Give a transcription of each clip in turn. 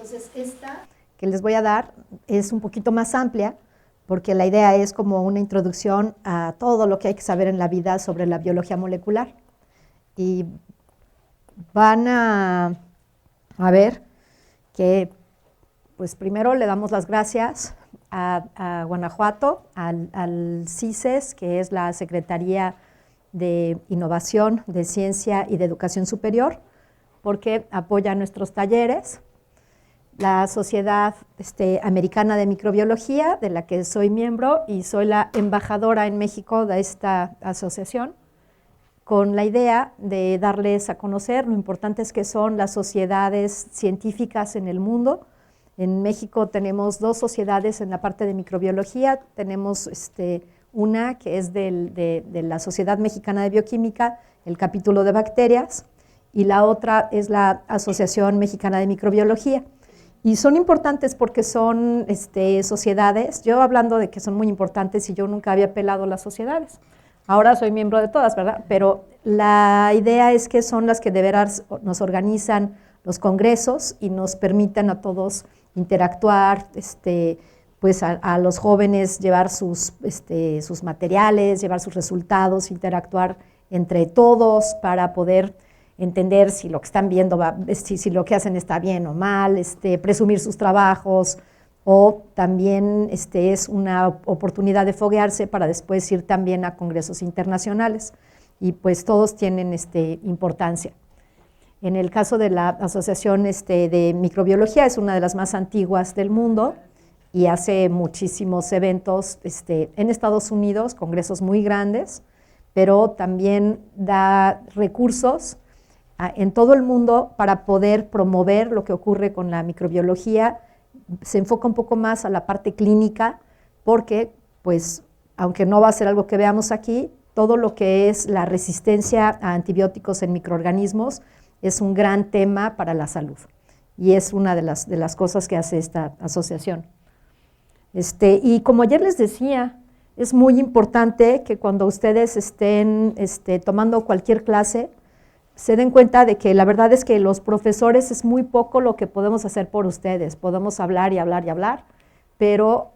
Entonces, esta que les voy a dar es un poquito más amplia, porque la idea es como una introducción a todo lo que hay que saber en la vida sobre la biología molecular. Y van a ver que, pues primero le damos las gracias a Guanajuato, al CICES, que es la Secretaría de Innovación, de Ciencia y de Educación Superior, porque apoya nuestros talleres. La Sociedad Americana de Microbiología, de la que soy miembro y soy la embajadora en México de esta asociación, con la idea de darles a conocer lo importantes que son las sociedades científicas en el mundo. En México tenemos 2 sociedades en la parte de microbiología, tenemos una que es de la Sociedad Mexicana de Bioquímica, el capítulo de bacterias, y la otra es la Asociación Mexicana de Microbiología. Y son importantes porque son sociedades, yo hablando de que son muy importantes y yo nunca había pelado las sociedades, ahora soy miembro de todas, ¿verdad? Pero la idea es que son las que de veras nos organizan los congresos y nos permiten a todos interactuar, pues a los jóvenes llevar sus materiales, llevar sus resultados, interactuar entre todos para poder entender si lo que están viendo, si lo que hacen está bien o mal, presumir sus trabajos, o también es una oportunidad de foguearse para después ir también a congresos internacionales, y pues todos tienen importancia. En el caso de la Asociación de Microbiología, es una de las más antiguas del mundo y hace muchísimos eventos en Estados Unidos, congresos muy grandes, pero también da recursos en todo el mundo para poder promover lo que ocurre con la microbiología. Se enfoca un poco más a la parte clínica porque, pues, aunque no va a ser algo que veamos aquí, todo lo que es la resistencia a antibióticos en microorganismos es un gran tema para la salud y es una de las cosas que hace esta asociación. Y como ayer les decía, es muy importante que cuando ustedes estén tomando cualquier clase, se den cuenta de que la verdad es que los profesores es muy poco lo que podemos hacer por ustedes. Podemos hablar y hablar y hablar, pero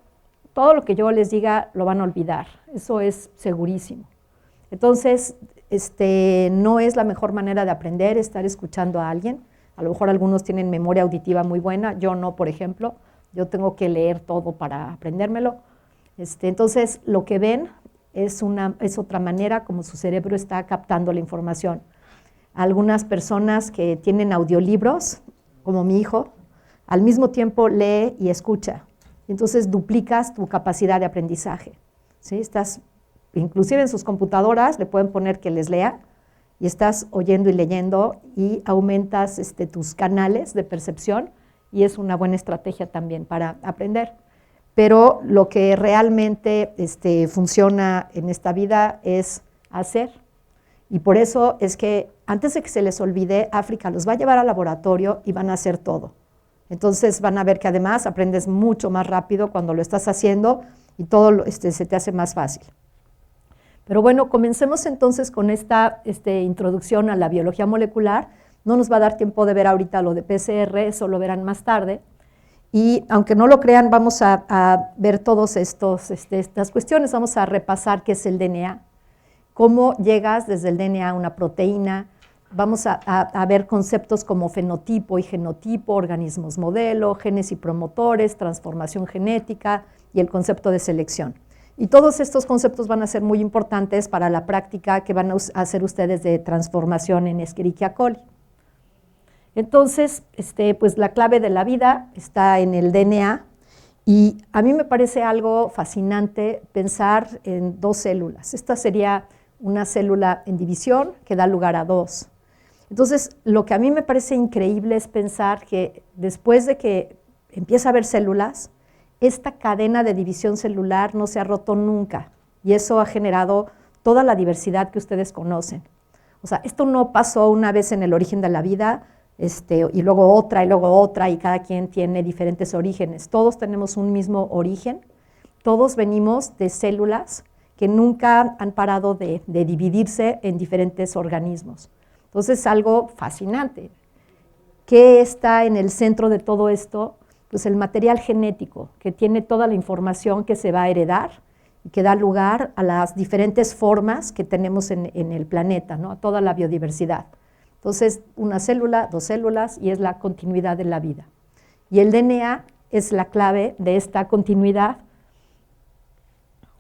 todo lo que yo les diga lo van a olvidar. Eso es segurísimo. Entonces, no es la mejor manera de aprender estar escuchando a alguien. A lo mejor algunos tienen memoria auditiva muy buena, yo no, por ejemplo. Yo tengo que leer todo para aprendérmelo. Entonces, lo que ven es otra manera como su cerebro está captando la información. Algunas personas que tienen audiolibros, como mi hijo, al mismo tiempo lee y escucha. Entonces duplicas tu capacidad de aprendizaje. ¿Sí? Inclusive en sus computadoras le pueden poner que les lea y estás oyendo y leyendo y aumentas tus canales de percepción y es una buena estrategia también para aprender. Pero lo que realmente funciona en esta vida es hacer. Y por eso es que antes de que se les olvide, África los va a llevar al laboratorio y van a hacer todo. Entonces van a ver que además aprendes mucho más rápido cuando lo estás haciendo y todo se te hace más fácil. Pero bueno, comencemos entonces con esta introducción a la biología molecular. No nos va a dar tiempo de ver ahorita lo de PCR, eso lo verán más tarde. Y aunque no lo crean, vamos a ver todas estas cuestiones. Vamos a repasar qué es el DNA. Cómo llegas desde el DNA a una proteína. Vamos a ver conceptos como fenotipo y genotipo, organismos modelo, genes y promotores, transformación genética y el concepto de selección. Y todos estos conceptos van a ser muy importantes para la práctica que van a hacer ustedes de transformación en Escherichia coli. Entonces, pues la clave de la vida está en el DNA. Y a mí me parece algo fascinante pensar en 2 células. Esta sería una célula en división que da lugar a 2. Entonces, lo que a mí me parece increíble es pensar que después de que empieza a haber células, esta cadena de división celular no se ha roto nunca. Y eso ha generado toda la diversidad que ustedes conocen. O sea, esto no pasó una vez en el origen de la vida, y luego otra, y cada quien tiene diferentes orígenes. Todos tenemos un mismo origen, todos venimos de células que nunca han parado de dividirse en diferentes organismos. Entonces es algo fascinante. ¿Qué está en el centro de todo esto? Pues el material genético, que tiene toda la información que se va a heredar y que da lugar a las diferentes formas que tenemos en el planeta, ¿no? A toda la biodiversidad. Entonces, una célula, 2 células, y es la continuidad de la vida. Y el DNA es la clave de esta continuidad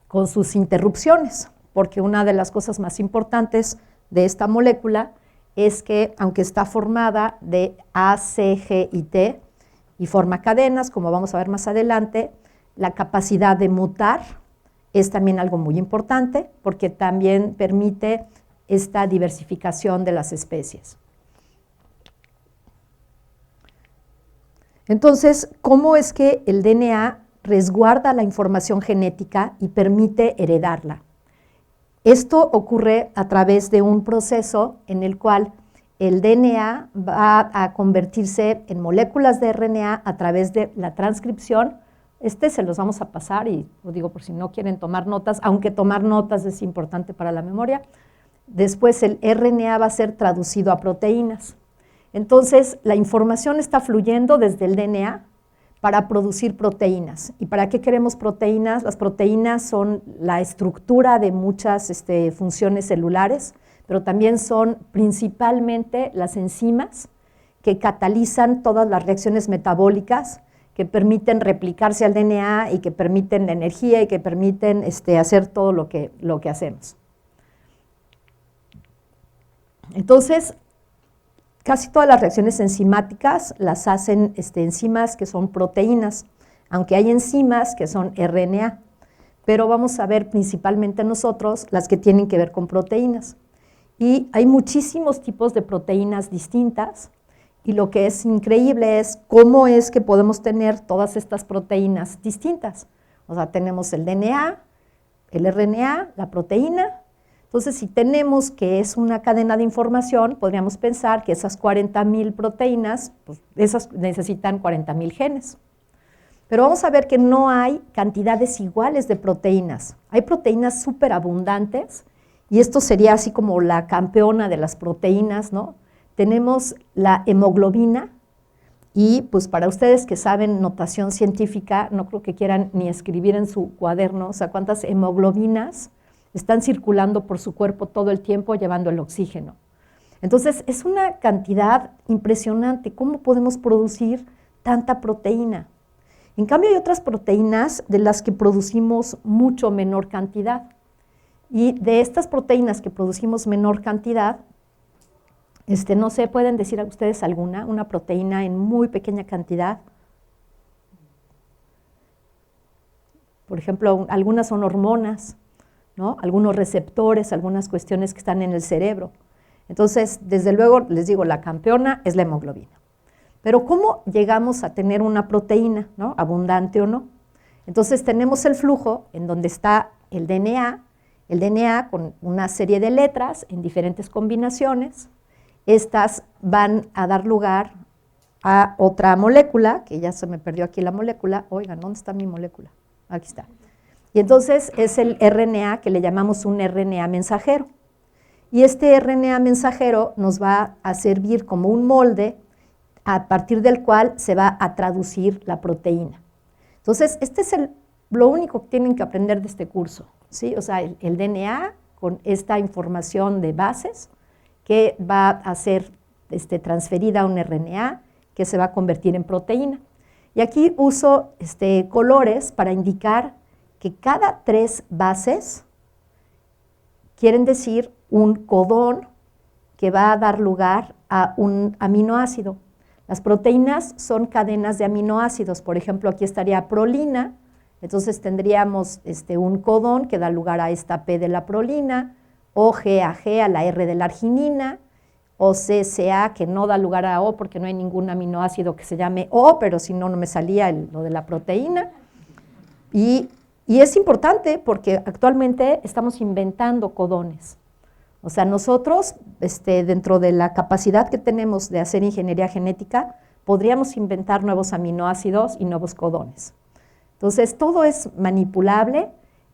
con sus interrupciones, porque una de las cosas más importantes de esta molécula es que, aunque está formada de A, C, G y T, y forma cadenas, como vamos a ver más adelante, la capacidad de mutar es también algo muy importante, porque también permite esta diversificación de las especies. Entonces, ¿cómo es que el DNA resguarda la información genética y permite heredarla? Esto ocurre a través de un proceso en el cual el DNA va a convertirse en moléculas de RNA a través de la transcripción. Se los vamos a pasar, y lo digo por si no quieren tomar notas, aunque tomar notas es importante para la memoria. Después el RNA va a ser traducido a proteínas. Entonces, la información está fluyendo desde el DNA para producir proteínas. ¿Y para qué queremos proteínas? Las proteínas son la estructura de muchas funciones celulares, pero también son principalmente las enzimas que catalizan todas las reacciones metabólicas, que permiten replicarse al DNA y que permiten la energía y que permiten hacer todo lo que hacemos. Entonces, casi todas las reacciones enzimáticas las hacen enzimas que son proteínas, aunque hay enzimas que son RNA, pero vamos a ver principalmente nosotros las que tienen que ver con proteínas. Y hay muchísimos tipos de proteínas distintas, y lo que es increíble es cómo es que podemos tener todas estas proteínas distintas. O sea, tenemos el DNA, el RNA, la proteína. Entonces, si tenemos que es una cadena de información, podríamos pensar que esas 40,000 proteínas, pues esas necesitan 40,000 genes. Pero vamos a ver que no hay cantidades iguales de proteínas. Hay proteínas súper abundantes, y esto sería así como la campeona de las proteínas, ¿no? Tenemos la hemoglobina, y pues para ustedes que saben notación científica, no creo que quieran ni escribir en su cuaderno, o sea, cuántas hemoglobinas están circulando por su cuerpo todo el tiempo llevando el oxígeno. Entonces, es una cantidad impresionante. ¿Cómo podemos producir tanta proteína? En cambio, hay otras proteínas de las que producimos mucho menor cantidad. Y de estas proteínas que producimos menor cantidad, no sé, ¿pueden decir a ustedes alguna? Una proteína en muy pequeña cantidad. Por ejemplo, algunas son hormonas, ¿no? Algunos receptores, algunas cuestiones que están en el cerebro. Entonces, desde luego, les digo, la campeona es la hemoglobina. Pero ¿cómo llegamos a tener una proteína, ¿no? Abundante o no? Entonces, tenemos el flujo en donde está el DNA con una serie de letras en diferentes combinaciones. Estas van a dar lugar a otra molécula, que ya se me perdió aquí la molécula. Oigan, ¿dónde está mi molécula? Aquí está. Y entonces es el RNA, que le llamamos un RNA mensajero. Y este RNA mensajero nos va a servir como un molde a partir del cual se va a traducir la proteína. Entonces, es lo único que tienen que aprender de este curso, ¿sí? O sea, el DNA con esta información de bases que va a ser transferida a un RNA que se va a convertir en proteína. Y aquí uso colores para indicar que cada 3 bases quieren decir un codón que va a dar lugar a un aminoácido. Las proteínas son cadenas de aminoácidos. Por ejemplo, aquí estaría prolina, entonces tendríamos un codón que da lugar a esta P de la prolina, O, G a G a la R de la arginina, O, C, C, A, que no da lugar a O porque no hay ningún aminoácido que se llame O, pero si no, no me salía lo de la proteína. Y es importante porque actualmente estamos inventando codones. O sea, nosotros, dentro de la capacidad que tenemos de hacer ingeniería genética, podríamos inventar nuevos aminoácidos y nuevos codones. Entonces, todo es manipulable.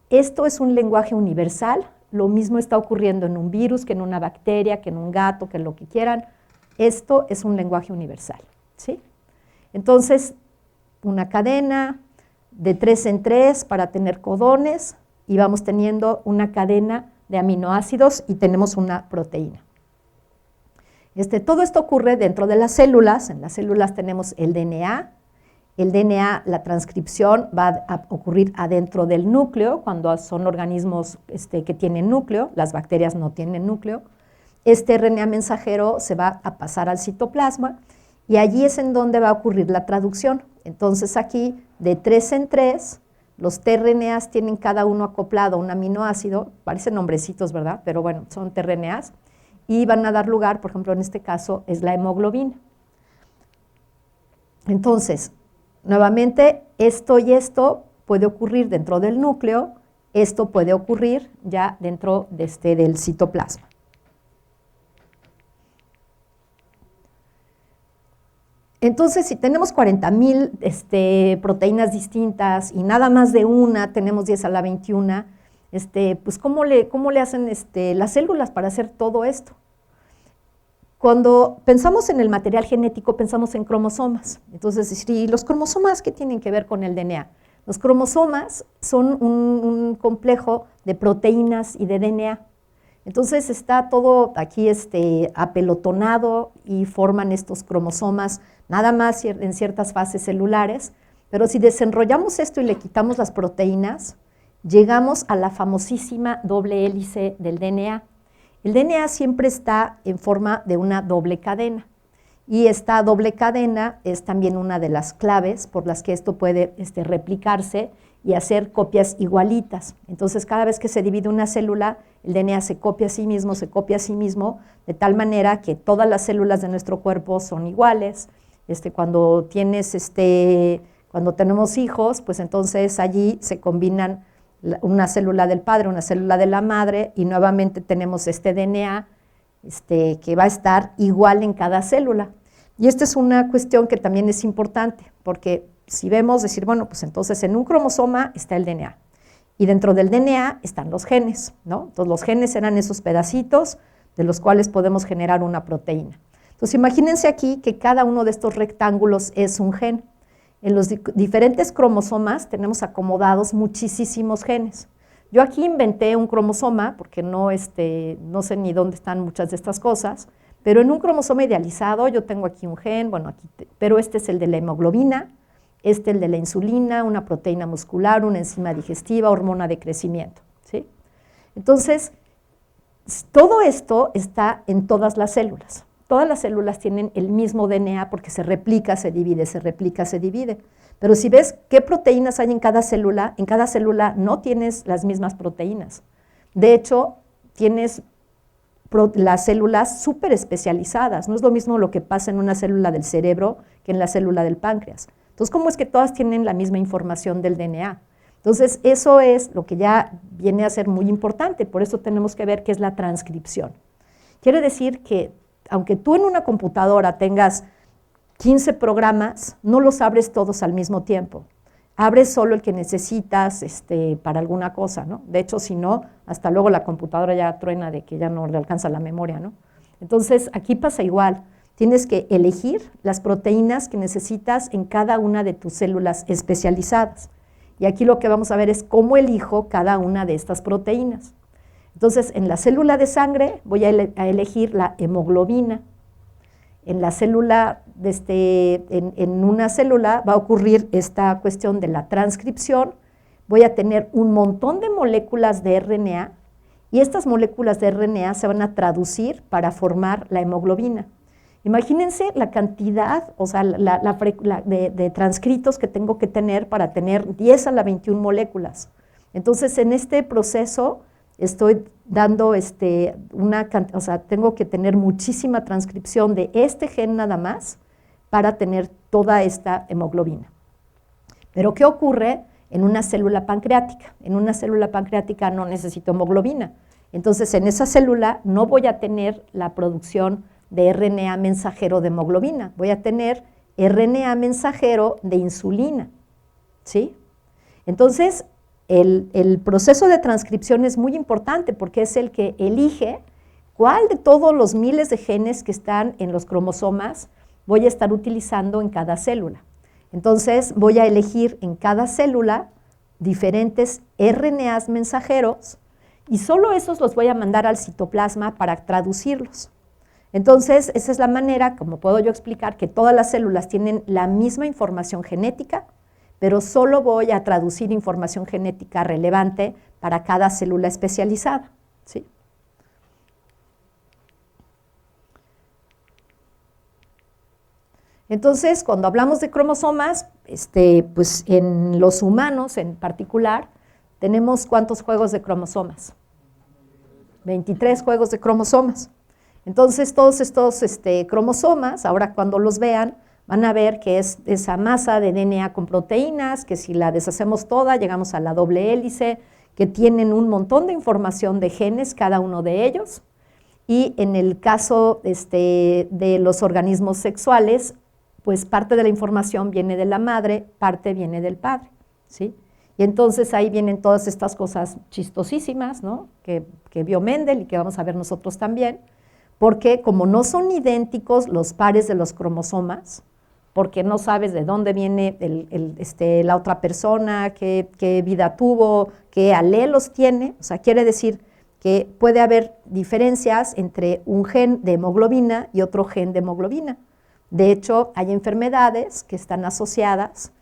Esto es un lenguaje universal. Lo mismo está ocurriendo en un virus, que en una bacteria, que en un gato, que en lo que quieran. Esto es un lenguaje universal, ¿sí? Entonces, una cadena de 3 en 3 para tener codones y vamos teniendo una cadena de aminoácidos y tenemos una proteína. Todo esto ocurre dentro de las células. En las células tenemos el DNA. El DNA, la transcripción va a ocurrir adentro del núcleo, cuando son organismos que tienen núcleo. Las bacterias no tienen núcleo. Este RNA mensajero se va a pasar al citoplasma y allí es en donde va a ocurrir la traducción. Entonces aquí, de 3 en 3, los tRNAs tienen cada uno acoplado a un aminoácido, parecen nombrecitos, ¿verdad? Pero bueno, son tRNAs, y van a dar lugar, por ejemplo, en este caso, es la hemoglobina. Entonces, nuevamente, esto y esto puede ocurrir dentro del núcleo, esto puede ocurrir ya dentro del citoplasma. Entonces, si tenemos 40,000 proteínas distintas y nada más de una, tenemos 10 a la 21, pues ¿cómo le hacen las células para hacer todo esto? Cuando pensamos en el material genético, pensamos en cromosomas. Entonces, ¿y los cromosomas qué tienen que ver con el DNA? Los cromosomas son un complejo de proteínas y de DNA. Entonces está todo aquí apelotonado y forman estos cromosomas nada más en ciertas fases celulares, pero si desenrollamos esto y le quitamos las proteínas, llegamos a la famosísima doble hélice del DNA. El DNA siempre está en forma de una doble cadena y esta doble cadena es también una de las claves por las que esto puede replicarse y hacer copias igualitas. Entonces, cada vez que se divide una célula, el DNA se copia a sí mismo, de tal manera que todas las células de nuestro cuerpo son iguales. Cuando tenemos hijos, pues entonces allí se combinan una célula del padre, una célula de la madre, y nuevamente tenemos este DNA que va a estar igual en cada célula. Y esta es una cuestión que también es importante, porque si vemos, decir, bueno, pues entonces en un cromosoma está el DNA, y dentro del DNA están los genes, ¿no? Entonces los genes eran esos pedacitos de los cuales podemos generar una proteína. Entonces imagínense aquí que cada uno de estos rectángulos es un gen. En los diferentes cromosomas tenemos acomodados muchísimos genes. Yo aquí inventé un cromosoma, porque no sé ni dónde están muchas de estas cosas, pero en un cromosoma idealizado yo tengo aquí un gen, bueno, pero este es el de la hemoglobina, el de la insulina, una proteína muscular, una enzima digestiva, hormona de crecimiento, ¿sí? Entonces, todo esto está en todas las células. Todas las células tienen el mismo DNA porque se replica, se divide, se replica, se divide. Pero si ves qué proteínas hay en cada célula no tienes las mismas proteínas. De hecho, tienes las células súper especializadas. No es lo mismo lo que pasa en una célula del cerebro que en la célula del páncreas. Entonces, ¿cómo es que todas tienen la misma información del DNA? Entonces, eso es lo que ya viene a ser muy importante. Por eso tenemos que ver qué es la transcripción. Quiere decir que aunque tú en una computadora tengas 15 programas, no los abres todos al mismo tiempo. Abres solo el que necesitas para alguna cosa, ¿no? De hecho, si no, hasta luego la computadora ya truena de que ya no le alcanza la memoria, ¿no? Entonces, aquí pasa igual. Tienes que elegir las proteínas que necesitas en cada una de tus células especializadas. Y aquí lo que vamos a ver es cómo elijo cada una de estas proteínas. Entonces, en la célula de sangre voy a elegir la hemoglobina. En la célula, en una célula va a ocurrir esta cuestión de la transcripción. Voy a tener un montón de moléculas de RNA y estas moléculas de RNA se van a traducir para formar la hemoglobina. Imagínense la cantidad, o sea, de transcritos que tengo que tener para tener 10 a la 21 moléculas. Entonces, en este proceso estoy dando tengo que tener muchísima transcripción de este gen nada más para tener toda esta hemoglobina. Pero ¿qué ocurre en una célula pancreática? En una célula pancreática no necesito hemoglobina. Entonces, en esa célula no voy a tener la producción de RNA mensajero de hemoglobina, voy a tener RNA mensajero de insulina, ¿sí? Entonces, el proceso de transcripción es muy importante porque es el que elige ¿cuál de todos los miles de genes que están en los cromosomas voy a estar utilizando en cada célula? Entonces voy a elegir en cada célula diferentes RNAs mensajeros y solo esos los voy a mandar al citoplasma para traducirlos. Entonces, esa es la manera, como puedo yo explicar, que todas las células tienen la misma información genética, pero solo voy a traducir información genética relevante para cada célula especializada, ¿sí? Entonces, cuando hablamos de cromosomas, pues en los humanos en particular, tenemos ¿cuántos juegos de cromosomas? 23 juegos de cromosomas. Entonces, todos estos cromosomas, ahora cuando los vean, van a ver que es esa masa de DNA con proteínas, que si la deshacemos toda, llegamos a la doble hélice, que tienen un montón de información de genes, cada uno de ellos. Y en el caso de los organismos sexuales, pues parte de la información viene de la madre, parte viene del padre, ¿sí? Y entonces ahí vienen todas estas cosas chistosísimas, ¿no? que vio Mendel y que vamos a ver nosotros también, porque como no son idénticos los pares de los cromosomas, porque no sabes de dónde viene la otra persona, qué vida tuvo, qué alelos tiene, o sea, quiere decir que puede haber diferencias entre un gen de hemoglobina y otro gen de hemoglobina. De hecho, hay enfermedades que están asociadas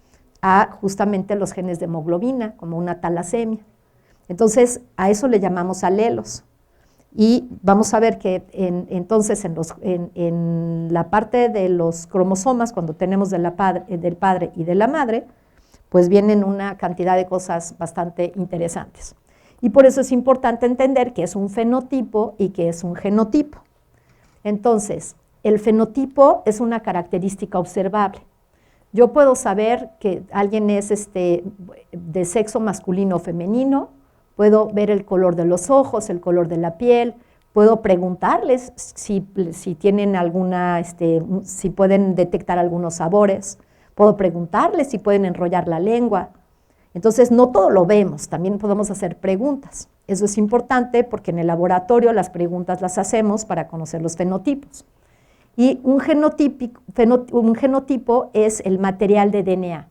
a justamente los genes de hemoglobina, como una talasemia. Entonces, a eso le llamamos alelos. Y vamos a ver que entonces en la parte de los cromosomas, cuando tenemos del padre y de la madre, pues vienen una cantidad de cosas bastante interesantes. Y por eso es importante entender qué es un fenotipo y qué es un genotipo. Entonces, el fenotipo es una característica observable. Yo puedo saber que alguien es de sexo masculino o femenino, puedo ver el color de los ojos, el color de la piel, puedo preguntarles si tienen si pueden detectar algunos sabores, puedo preguntarles si pueden enrollar la lengua. Entonces, no todo lo vemos, también podemos hacer preguntas. Eso es importante porque en el laboratorio las preguntas las hacemos para conocer los fenotipos. Y un genotipo es el material de DNA.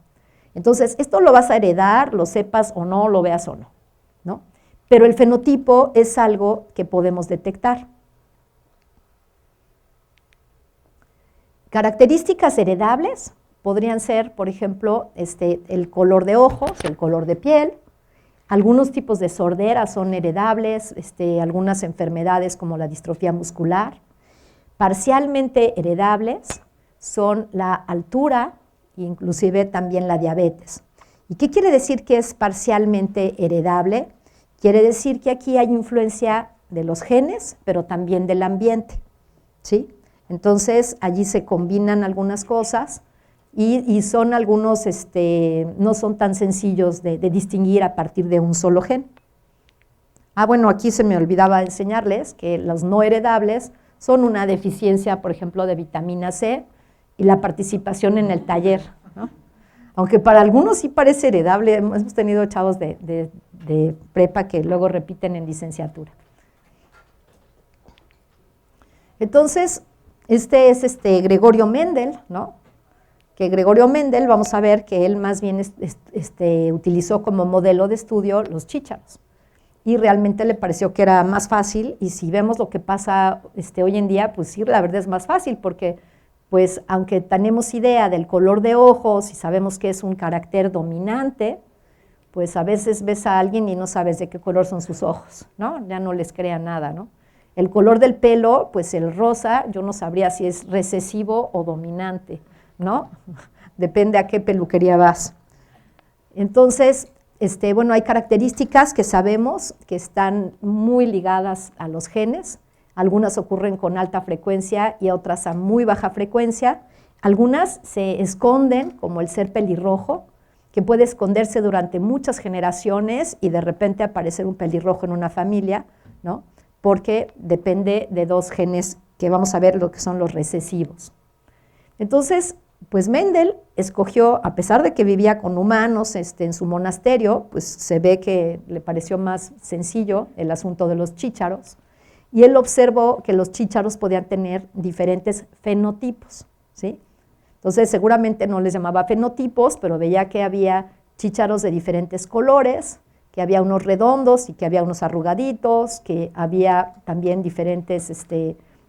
Entonces, esto lo vas a heredar, lo sepas o no, lo veas o no, ¿no? Pero el fenotipo es algo que podemos detectar. Características heredables podrían ser, por ejemplo, el color de ojos, el color de piel. Algunos tipos de sordera son heredables, algunas enfermedades como la distrofia muscular. Parcialmente heredables son la altura e inclusive también la diabetes. ¿Y qué quiere decir que es parcialmente heredable? Quiere decir que aquí hay influencia de los genes, pero también del ambiente, ¿sí? Entonces, allí se combinan algunas cosas y son algunos, no son tan sencillos de distinguir a partir de un solo gen. Bueno, aquí se me olvidaba enseñarles que los no heredables son una deficiencia, por ejemplo, de vitamina C y la participación en el taller, ¿no? Aunque para algunos sí parece heredable, hemos tenido chavos de prepa que luego repiten en licenciatura. Entonces, este es Gregorio Mendel, ¿no? Que Gregorio Mendel, vamos a ver que él más bien utilizó como modelo de estudio los chícharos. Y realmente le pareció que era más fácil, y si vemos lo que pasa hoy en día, pues sí, la verdad es más fácil, porque pues aunque tenemos idea del color de ojos y sabemos que es un carácter dominante, pues a veces ves a alguien y no sabes de qué color son sus ojos, ¿no? Ya no les crea nada, ¿no? El color del pelo, pues el rosa, yo no sabría si es recesivo o dominante, ¿no? Depende a qué peluquería vas. Entonces, bueno, hay características que sabemos que están muy ligadas a los genes. Algunas ocurren con alta frecuencia y otras a muy baja frecuencia. Algunas se esconden, como el ser pelirrojo, que puede esconderse durante muchas generaciones y de repente aparecer un pelirrojo en una familia, ¿no? Porque depende de dos genes que vamos a ver lo que son los recesivos. Entonces, pues Mendel escogió, a pesar de que vivía con humanos en su monasterio, pues se ve que le pareció más sencillo el asunto de los chícharos, y él observó que los chícharos podían tener diferentes fenotipos, ¿sí? Entonces seguramente no les llamaba fenotipos, pero veía que había chícharos de diferentes colores, que había unos redondos y que había unos arrugaditos, que había también diferentes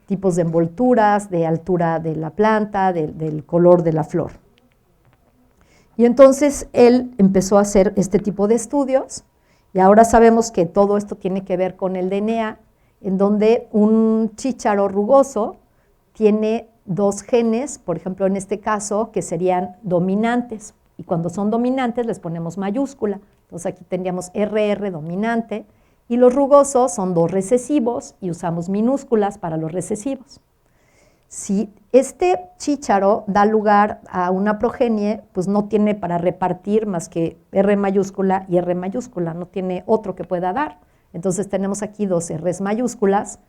tipos de envolturas, de altura de la planta, del color de la flor. Y entonces él empezó a hacer este tipo de estudios, y ahora sabemos que todo esto tiene que ver con el DNA, en donde un chícharo rugoso tiene 2 genes, por ejemplo en este caso, que serían dominantes, y cuando son dominantes les ponemos mayúscula. Entonces aquí tendríamos RR dominante, y los rugosos son 2 recesivos, y usamos minúsculas para los recesivos. Si este chícharo da lugar a una progenie, pues no tiene para repartir más que R mayúscula y R mayúscula, no tiene otro que pueda dar. Entonces tenemos aquí 2 R's mayúsculas,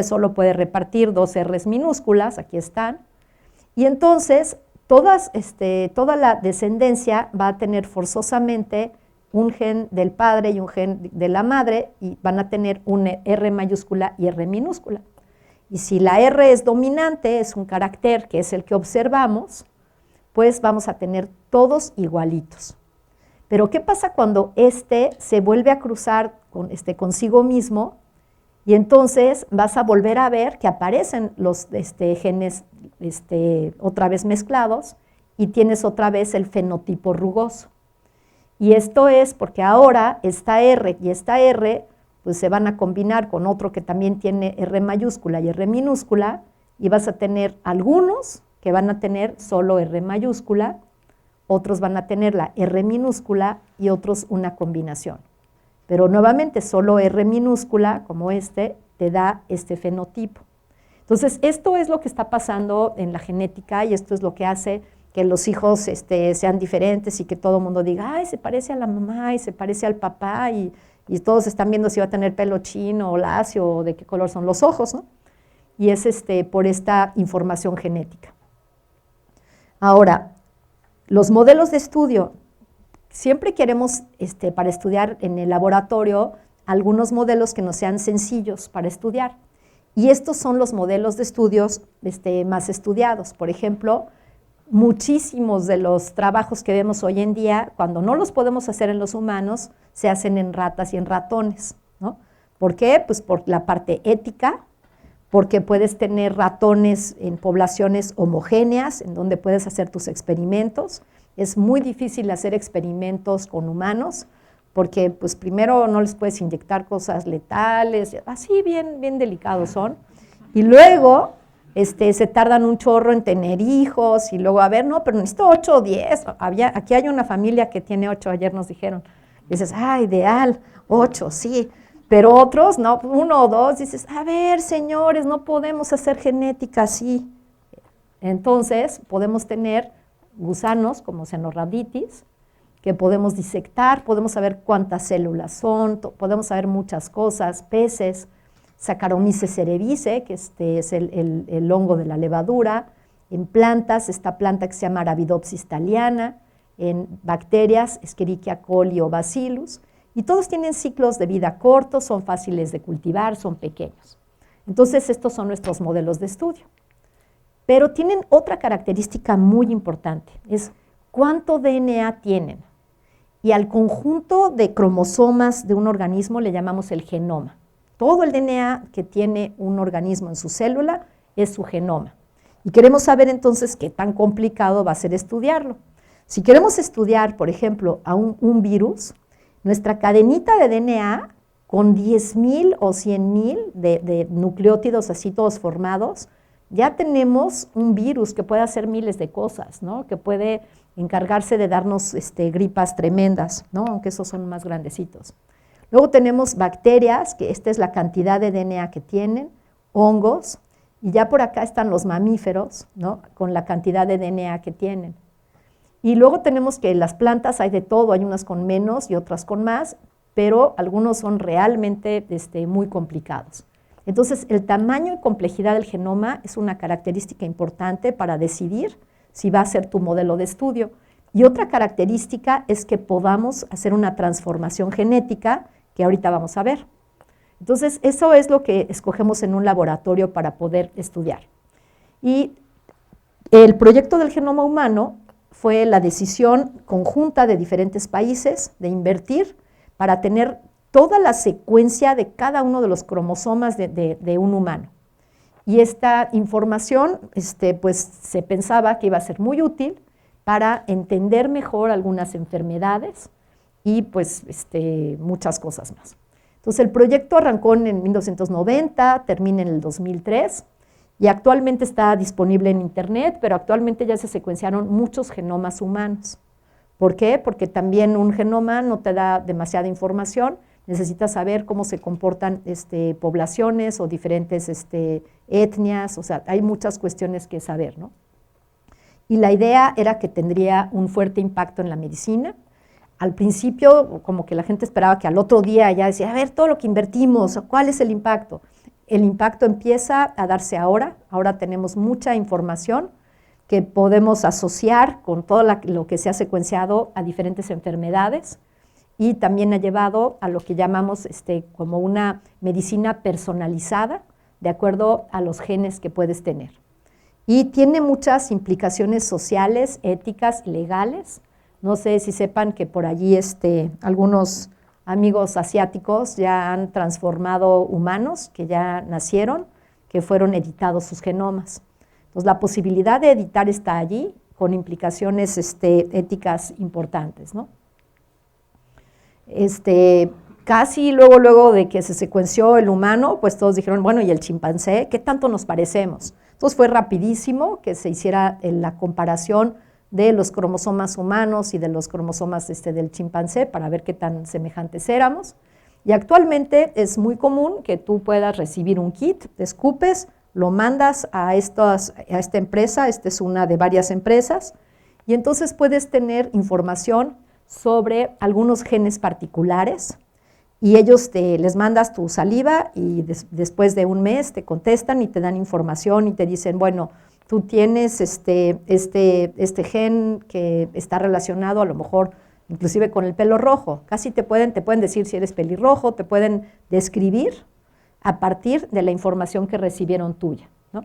solo puede repartir 2 R's minúsculas, aquí están, y entonces toda la descendencia va a tener forzosamente un gen del padre y un gen de la madre, y van a tener un R mayúscula y R minúscula. Y si la R es dominante, es un carácter que es el que observamos, pues vamos a tener todos igualitos. Pero ¿qué pasa cuando se vuelve a cruzar consigo mismo? Y entonces vas a volver a ver que aparecen los genes otra vez mezclados, y tienes otra vez el fenotipo rugoso. Y esto es porque ahora esta R y esta R pues se van a combinar con otro que también tiene R mayúscula y R minúscula, y vas a tener algunos que van a tener solo R mayúscula, otros van a tener la R minúscula y otros una combinación. Pero nuevamente solo R minúscula, como te da este fenotipo. Entonces esto es lo que está pasando en la genética, y esto es lo que hace que los hijos sean diferentes y que todo el mundo diga, ay, se parece a la mamá y se parece al papá, y todos están viendo si va a tener pelo chino o lacio o de qué color son los ojos, ¿no? Y es por esta información genética. Ahora, los modelos de estudio, siempre queremos para estudiar en el laboratorio algunos modelos que no sean sencillos para estudiar, y estos son los modelos de estudios más estudiados. Por ejemplo, muchísimos de los trabajos que vemos hoy en día, cuando no los podemos hacer en los humanos, se hacen en ratas y en ratones, ¿no? ¿Por qué? Pues por la parte ética, porque puedes tener ratones en poblaciones homogéneas, en donde puedes hacer tus experimentos. Es muy difícil hacer experimentos con humanos, porque pues primero no les puedes inyectar cosas letales, así bien delicados son, y luego se tardan un chorro en tener hijos, y luego, a ver, no, pero necesito 8 o 10, aquí hay una familia que tiene 8, ayer nos dijeron, y dices, ideal, 8, sí, pero otros, no, 1 o 2, dices, a ver, señores, no podemos hacer genética así. Entonces, podemos tener gusanos como Cenorhabditis, que podemos disectar, podemos saber cuántas células son, podemos saber muchas cosas, peces, Saccharomyces cerevisiae, que es el hongo de la levadura, en plantas, esta planta que se llama Arabidopsis thaliana, en bacterias, Escherichia coli o Bacillus, y todos tienen ciclos de vida cortos, son fáciles de cultivar, son pequeños. Entonces, estos son nuestros modelos de estudio. Pero tienen otra característica muy importante, es cuánto DNA tienen. Y al conjunto de cromosomas de un organismo le llamamos el genoma. Todo el DNA que tiene un organismo en su célula es su genoma. Y queremos saber entonces qué tan complicado va a ser estudiarlo. Si queremos estudiar, por ejemplo, a un virus, nuestra cadenita de DNA, con 10,000 o 100,000 de nucleótidos así todos formados, ya tenemos un virus que puede hacer miles de cosas, ¿no? Que puede encargarse de darnos gripas tremendas, ¿no? Aunque esos son más grandecitos. Luego tenemos bacterias, que esta es la cantidad de DNA que tienen, hongos, y ya por acá están los mamíferos, ¿no? Con la cantidad de DNA que tienen. Y luego tenemos que las plantas hay de todo, hay unas con menos y otras con más, pero algunos son realmente muy complicados. Entonces, el tamaño y complejidad del genoma es una característica importante para decidir si va a ser tu modelo de estudio. Y otra característica es que podamos hacer una transformación genética que ahorita vamos a ver. Entonces, eso es lo que escogemos en un laboratorio para poder estudiar. Y el proyecto del genoma humano fue la decisión conjunta de diferentes países de invertir para tener toda la secuencia de cada uno de los cromosomas de un humano. Y esta información, pues se pensaba que iba a ser muy útil para entender mejor algunas enfermedades y pues muchas cosas más. Entonces el proyecto arrancó en 1990, termina en el 2003 y actualmente está disponible en internet, pero actualmente ya se secuenciaron muchos genomas humanos. ¿Por qué? Porque también un genoma no te da demasiada información, necesitas saber cómo se comportan poblaciones o diferentes etnias, o sea, hay muchas cuestiones que saber, ¿no? Y la idea era que tendría un fuerte impacto en la medicina. Al principio, como que la gente esperaba que al otro día ya decía, a ver, todo lo que invertimos, ¿cuál es el impacto? El impacto empieza a darse ahora tenemos mucha información que podemos asociar con todo lo que se ha secuenciado a diferentes enfermedades y también ha llevado a lo que llamamos como una medicina personalizada de acuerdo a los genes que puedes tener. Y tiene muchas implicaciones sociales, éticas, legales. No sé si sepan que por allí algunos amigos asiáticos ya han transformado humanos que ya nacieron, que fueron editados sus genomas. Entonces la posibilidad de editar está allí con implicaciones éticas importantes, ¿no? Casi luego de que se secuenció el humano, pues todos dijeron, bueno, ¿y el chimpancé? ¿Qué tanto nos parecemos? Entonces fue rapidísimo que se hiciera la comparación de los cromosomas humanos y de los cromosomas del chimpancé para ver qué tan semejantes éramos. Y actualmente es muy común que tú puedas recibir un kit, te escupes, lo mandas a esta empresa, esta es una de varias empresas, y entonces puedes tener información sobre algunos genes particulares, y ellos les mandas tu saliva y después de un mes te contestan y te dan información y te dicen, bueno, tú tienes este gen que está relacionado a lo mejor inclusive con el pelo rojo. Casi te pueden decir si eres pelirrojo, te pueden describir a partir de la información que recibieron tuya, ¿no?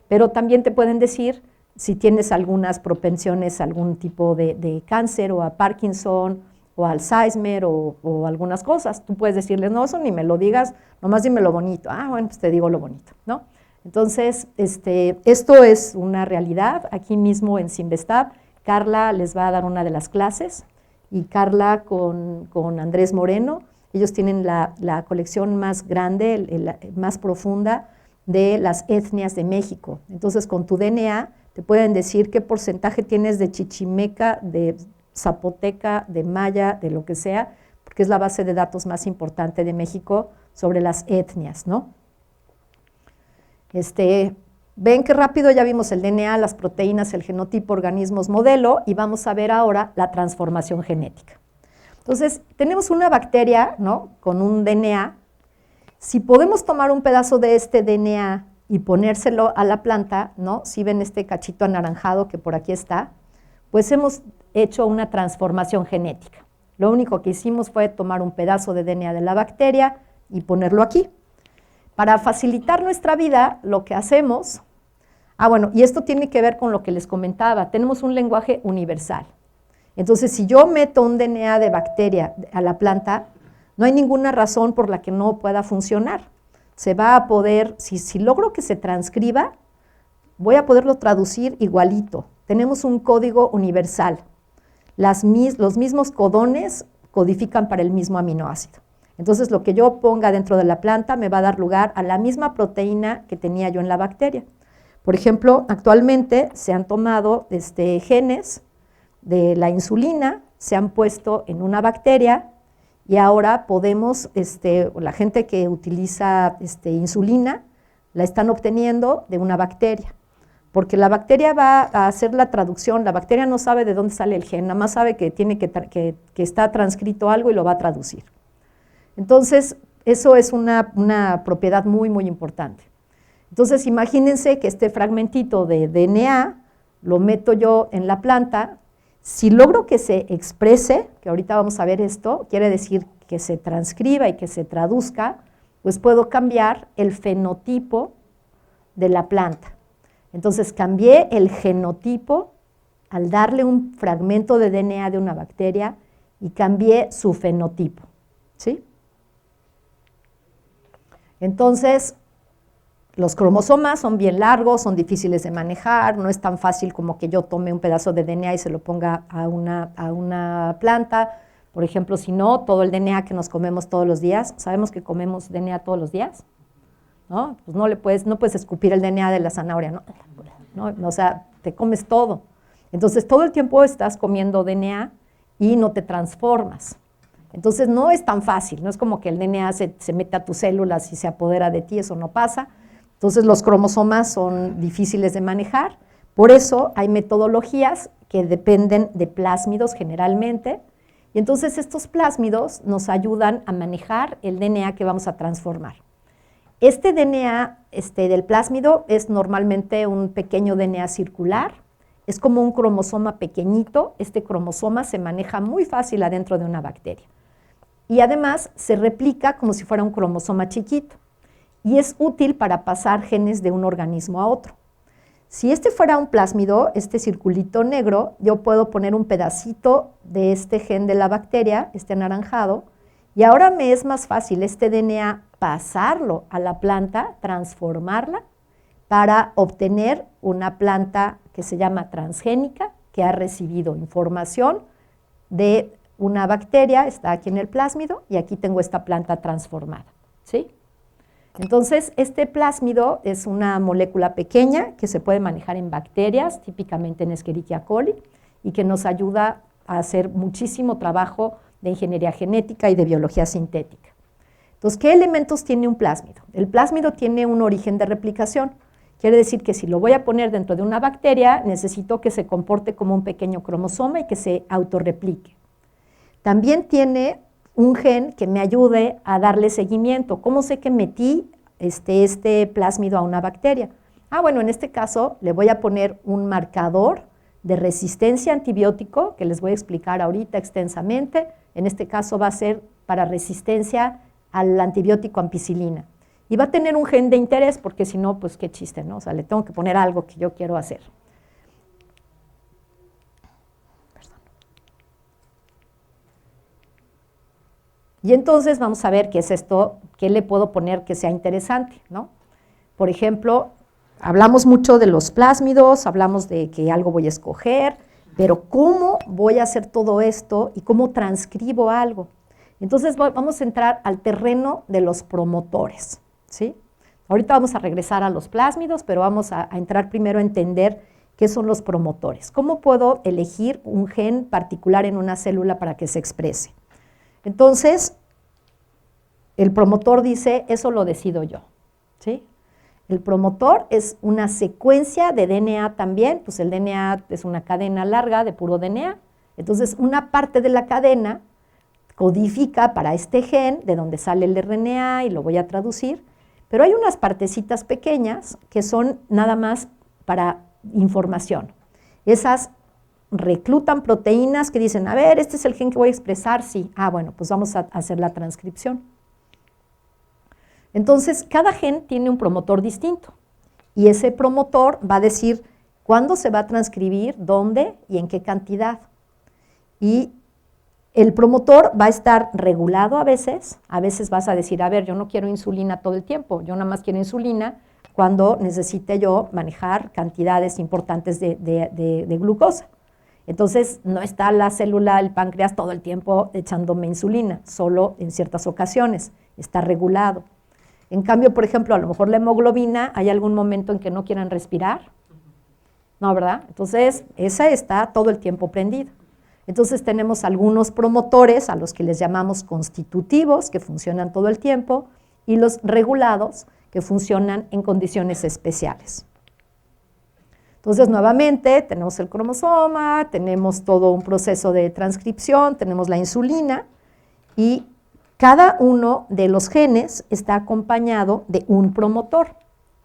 Pero también te pueden decir si tienes algunas propensiones a algún tipo de cáncer o a Parkinson o Alzheimer o algunas cosas. Tú puedes decirles, no, eso ni me lo digas, nomás dime lo bonito. Ah, bueno, pues te digo lo bonito, ¿no? Entonces, esto es una realidad. Aquí mismo en Simvestab, Carla les va a dar una de las clases y Carla con Andrés Moreno, ellos tienen la colección más grande, más profunda de las etnias de México. Entonces, con tu DNA te pueden decir qué porcentaje tienes de chichimeca, de zapoteca, de maya, de lo que sea, porque es la base de datos más importante de México sobre las etnias, ¿no? Ven qué rápido ya vimos el DNA, las proteínas, el genotipo, organismos modelo, y vamos a ver ahora la transformación genética. Entonces, tenemos una bacteria, ¿no?, con un DNA. Si podemos tomar un pedazo de este DNA y ponérselo a la planta, ¿no?, si ven este cachito anaranjado que por aquí está, pues hemos hecho una transformación genética. Lo único que hicimos fue tomar un pedazo de DNA de la bacteria y ponerlo aquí. Para facilitar nuestra vida, lo que hacemos, bueno, y esto tiene que ver con lo que les comentaba, tenemos un lenguaje universal. Entonces, si yo meto un DNA de bacteria a la planta, no hay ninguna razón por la que no pueda funcionar. Se va a poder, si logro que se transcriba, voy a poderlo traducir igualito. Tenemos un código universal. Los mismos codones codifican para el mismo aminoácido. Entonces, lo que yo ponga dentro de la planta me va a dar lugar a la misma proteína que tenía yo en la bacteria. Por ejemplo, actualmente se han tomado genes de la insulina, se han puesto en una bacteria y ahora podemos, la gente que utiliza insulina, la están obteniendo de una bacteria. Porque la bacteria va a hacer la traducción, la bacteria no sabe de dónde sale el gen, nada más sabe que está transcrito algo y lo va a traducir. Entonces, eso es una propiedad muy, muy importante. Entonces, imagínense que este fragmentito de DNA lo meto yo en la planta. Si logro que se exprese, que ahorita vamos a ver esto, quiere decir que se transcriba y que se traduzca, pues puedo cambiar el fenotipo de la planta. Entonces cambié el genotipo al darle un fragmento de DNA de una bacteria y cambié su fenotipo, ¿sí? Entonces, los cromosomas son bien largos, son difíciles de manejar, no es tan fácil como que yo tome un pedazo de DNA y se lo ponga a una planta. Por ejemplo, si no, todo el DNA que nos comemos todos los días, ¿sabemos que comemos DNA todos los días? ¿No? Pues no puedes escupir el DNA de la zanahoria, ¿no? O sea, te comes todo. Entonces, todo el tiempo estás comiendo DNA y no te transformas. Entonces, no es tan fácil, no es como que el DNA se mete a tus células y se apodera de ti, eso no pasa. Entonces, los cromosomas son difíciles de manejar, por eso hay metodologías que dependen de plásmidos generalmente, y entonces estos plásmidos nos ayudan a manejar el DNA que vamos a transformar. Este DNA del plásmido es normalmente un pequeño DNA circular, es como un cromosoma pequeñito, este cromosoma se maneja muy fácil adentro de una bacteria. Y además se replica como si fuera un cromosoma chiquito, y es útil para pasar genes de un organismo a otro. Si este fuera un plásmido, este circulito negro, yo puedo poner un pedacito de este gen de la bacteria, este anaranjado, y ahora me es más fácil este DNA pasarlo a la planta, transformarla, para obtener una planta que se llama transgénica, que ha recibido información de una bacteria, está aquí en el plásmido, y aquí tengo esta planta transformada, ¿sí? Entonces, este plásmido es una molécula pequeña que se puede manejar en bacterias, típicamente en Escherichia coli, y que nos ayuda a hacer muchísimo trabajo de ingeniería genética y de biología sintética. Entonces, ¿qué elementos tiene un plásmido? El plásmido tiene un origen de replicación. Quiere decir que si lo voy a poner dentro de una bacteria, necesito que se comporte como un pequeño cromosoma y que se autorreplique. También tiene un gen que me ayude a darle seguimiento. ¿Cómo sé que metí este plásmido a una bacteria? Bueno, en este caso le voy a poner un marcador de resistencia a antibiótico, que les voy a explicar ahorita extensamente. En este caso va a ser para resistencia al antibiótico ampicilina. Y va a tener un gen de interés, porque si no, pues qué chiste, ¿no? O sea, le tengo que poner algo que yo quiero hacer. Y entonces vamos a ver qué es esto, qué le puedo poner que sea interesante, ¿no? Por ejemplo, hablamos mucho de los plásmidos, hablamos de que algo voy a escoger, pero ¿cómo voy a hacer todo esto y cómo transcribo algo? Entonces vamos a entrar al terreno de los promotores, ¿sí? Ahorita vamos a regresar a los plásmidos, pero vamos a entrar primero a entender qué son los promotores. ¿Cómo puedo elegir un gen particular en una célula para que se exprese? Entonces, el promotor dice, eso lo decido yo, ¿sí? El promotor es una secuencia de DNA también, pues el DNA es una cadena larga de puro DNA, entonces una parte de la cadena codifica para este gen, de donde sale el RNA y lo voy a traducir, pero hay unas partecitas pequeñas que son nada más para información. Esas reclutan proteínas que dicen, a ver, este es el gen que voy a expresar, sí. Bueno, pues vamos a hacer la transcripción. Entonces, cada gen tiene un promotor distinto y ese promotor va a decir cuándo se va a transcribir, dónde y en qué cantidad. Y el promotor va a estar regulado a veces vas a decir, a ver, yo no quiero insulina todo el tiempo, yo nada más quiero insulina cuando necesite yo manejar cantidades importantes de glucosa. Entonces, no está la célula, el páncreas, todo el tiempo echándome insulina, solo en ciertas ocasiones, está regulado. En cambio, por ejemplo, a lo mejor la hemoglobina, ¿hay algún momento en que no quieran respirar? No, ¿verdad? Entonces, esa está todo el tiempo prendida. Entonces, tenemos algunos promotores a los que les llamamos constitutivos, que funcionan todo el tiempo, y los regulados, que funcionan en condiciones especiales. Entonces, nuevamente, tenemos el cromosoma, tenemos todo un proceso de transcripción, tenemos la insulina y cada uno de los genes está acompañado de un promotor.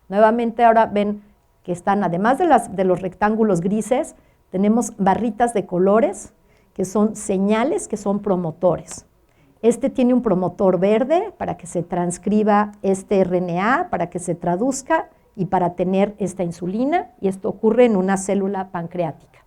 Nuevamente, ahora ven que están, además de los rectángulos grises, tenemos barritas de colores que son señales que son promotores. Este tiene un promotor verde para que se transcriba este RNA, para que se traduzca y para tener esta insulina, y esto ocurre en una célula pancreática.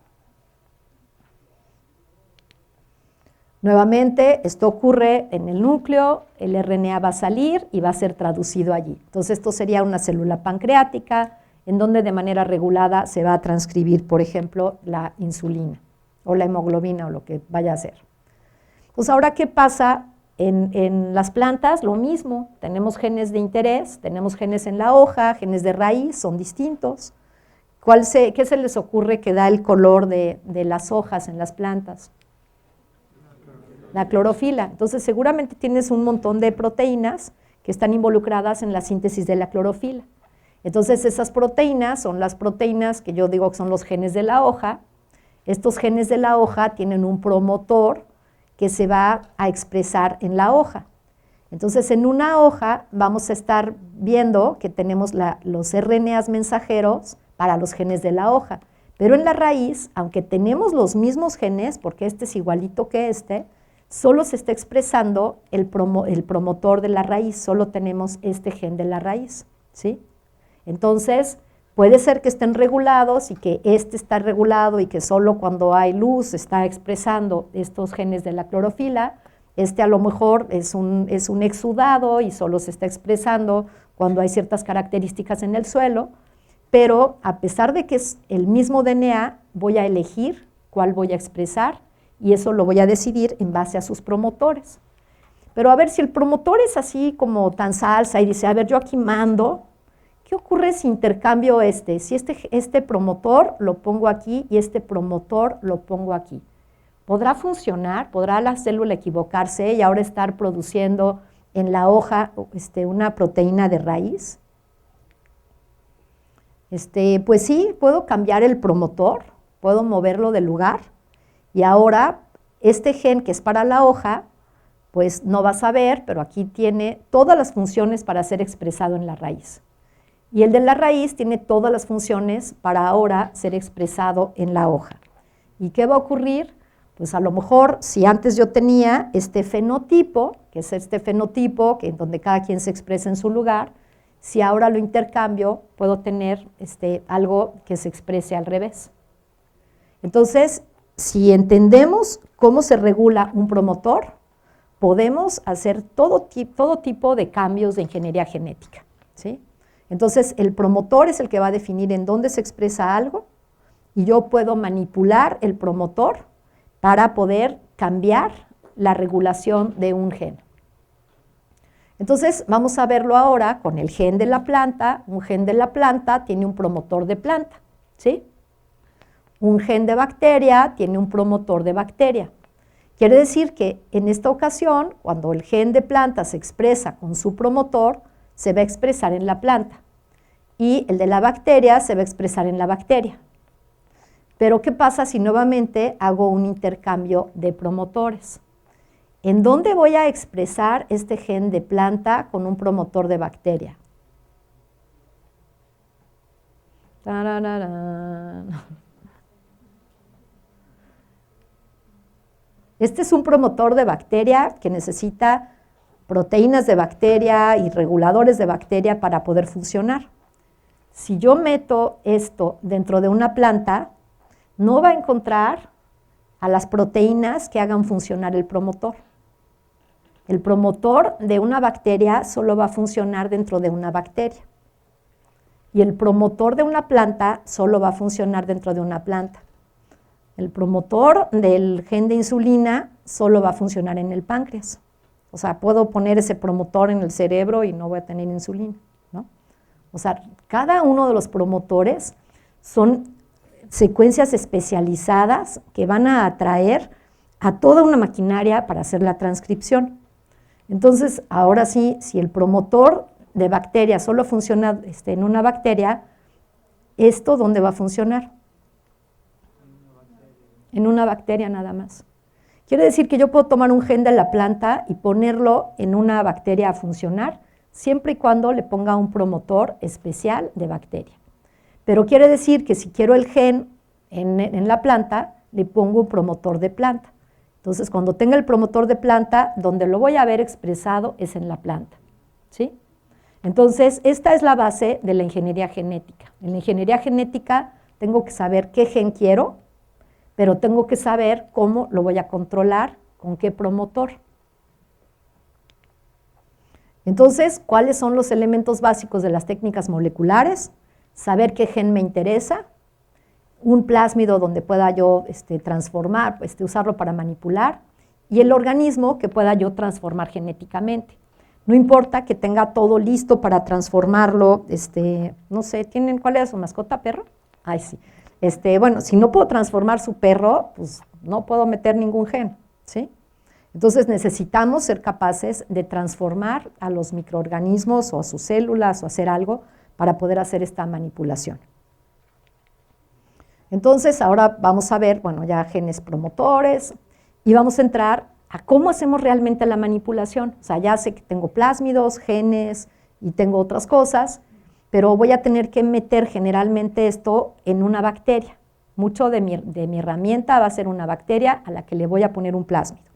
Nuevamente, esto ocurre en el núcleo, el RNA va a salir y va a ser traducido allí. Entonces, esto sería una célula pancreática, en donde de manera regulada se va a transcribir, por ejemplo, la insulina o la hemoglobina o lo que vaya a ser. Pues ahora, ¿qué pasa en las plantas? Lo mismo, tenemos genes de interés, tenemos genes en la hoja, genes de raíz, son distintos. ¿Qué se les ocurre que da el color de las hojas en las plantas? La clorofila. Entonces, seguramente tienes un montón de proteínas que están involucradas en la síntesis de la clorofila. Entonces, esas proteínas son las proteínas que yo digo que son los genes de la hoja. Estos genes de la hoja tienen un promotor que se va a expresar en la hoja. Entonces, en una hoja vamos a estar viendo que tenemos los RNAs mensajeros para los genes de la hoja. Pero en la raíz, aunque tenemos los mismos genes, porque este es igualito que este, solo se está expresando el promotor de la raíz, solo tenemos este gen de la raíz, ¿sí? Entonces, puede ser que estén regulados y que este está regulado y que solo cuando hay luz está expresando estos genes de la clorofila. Este a lo mejor es un exudado y solo se está expresando cuando hay ciertas características en el suelo, pero a pesar de que es el mismo DNA, voy a elegir cuál voy a expresar y eso lo voy a decidir en base a sus promotores. Pero a ver, si el promotor es así como tan salsa y dice, a ver, yo aquí mando, ¿qué ocurre si intercambio si este promotor lo pongo aquí y este promotor lo pongo aquí? ¿Podrá funcionar? ¿Podrá la célula equivocarse y ahora estar produciendo en la hoja una proteína de raíz? Pues sí, puedo cambiar el promotor, puedo moverlo del lugar y ahora este gen que es para la hoja, pues no vas a ver, pero aquí tiene todas las funciones para ser expresado en la raíz. Y el de la raíz tiene todas las funciones para ahora ser expresado en la hoja. ¿Y qué va a ocurrir? Pues a lo mejor, si antes yo tenía este fenotipo, que es este fenotipo en donde cada quien se expresa en su lugar, si ahora lo intercambio, puedo tener algo que se exprese al revés. Entonces, si entendemos cómo se regula un promotor, podemos hacer todo tipo de cambios de ingeniería genética, ¿sí? Entonces, el promotor es el que va a definir en dónde se expresa algo y yo puedo manipular el promotor para poder cambiar la regulación de un gen. Entonces, vamos a verlo ahora con el gen de la planta. Un gen de la planta tiene un promotor de planta, ¿sí? Un gen de bacteria tiene un promotor de bacteria. Quiere decir que en esta ocasión, cuando el gen de planta se expresa con su promotor, se va a expresar en la planta. Y el de la bacteria se va a expresar en la bacteria. Pero ¿qué pasa si nuevamente hago un intercambio de promotores? ¿En dónde voy a expresar este gen de planta con un promotor de bacteria? ¡Tarararán! Este es un promotor de bacteria que necesita proteínas de bacteria y reguladores de bacteria para poder funcionar. Si yo meto esto dentro de una planta, no va a encontrar a las proteínas que hagan funcionar el promotor. El promotor de una bacteria solo va a funcionar dentro de una bacteria. Y el promotor de una planta solo va a funcionar dentro de una planta. El promotor del gen de insulina solo va a funcionar en el páncreas. O sea, puedo poner ese promotor en el cerebro y no voy a tener insulina, ¿no? O sea, cada uno de los promotores son secuencias especializadas que van a atraer a toda una maquinaria para hacer la transcripción. Entonces, ahora sí, si el promotor de bacteria solo funciona en una bacteria, ¿esto dónde va a funcionar? En una bacteria nada más. Quiere decir que yo puedo tomar un gen de la planta y ponerlo en una bacteria a funcionar, siempre y cuando le ponga un promotor especial de bacteria. Pero quiere decir que si quiero el gen en la planta, le pongo un promotor de planta. Entonces, cuando tenga el promotor de planta, donde lo voy a ver expresado es en la planta, ¿sí? Entonces, esta es la base de la ingeniería genética. En la ingeniería genética tengo que saber qué gen quiero, pero tengo que saber cómo lo voy a controlar, con qué promotor. Entonces, ¿cuáles son los elementos básicos de las técnicas moleculares? Saber qué gen me interesa, un plásmido donde pueda yo transformar, usarlo para manipular, y el organismo que pueda yo transformar genéticamente. No importa que tenga todo listo para transformarlo, no sé, ¿cuál es su mascota, perro? Ay, sí. Bueno, si no puedo transformar su perro, pues no puedo meter ningún gen, ¿sí? Entonces necesitamos ser capaces de transformar a los microorganismos o a sus células o hacer algo para poder hacer esta manipulación. Entonces ahora vamos a ver, bueno, ya genes promotores y vamos a entrar a cómo hacemos realmente la manipulación. O sea, ya sé que tengo plásmidos, genes y tengo otras cosas, pero voy a tener que meter generalmente esto en una bacteria. Mucho de mi herramienta va a ser una bacteria a la que le voy a poner un plásmido.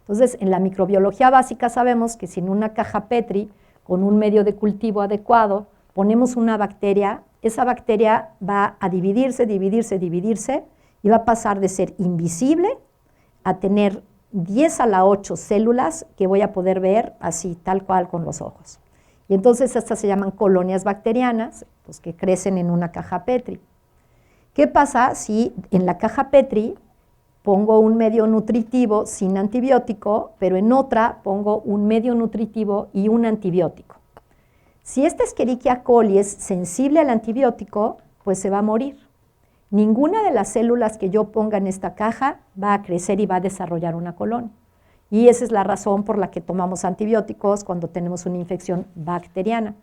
Entonces, en la microbiología básica sabemos que si en una caja Petri, con un medio de cultivo adecuado, ponemos una bacteria, esa bacteria va a dividirse y va a pasar de ser invisible a tener 10 a la 8 células que voy a poder ver así, tal cual, con los ojos. Y entonces estas se llaman colonias bacterianas, pues, que crecen en una caja Petri. ¿Qué pasa si en la caja Petri pongo un medio nutritivo sin antibiótico, pero en otra pongo un medio nutritivo y un antibiótico? Si esta Escherichia coli es sensible al antibiótico, pues se va a morir. Ninguna de las células que yo ponga en esta caja va a crecer y va a desarrollar una colonia. Y esa es la razón por la que tomamos antibióticos cuando tenemos una infección bacteriana,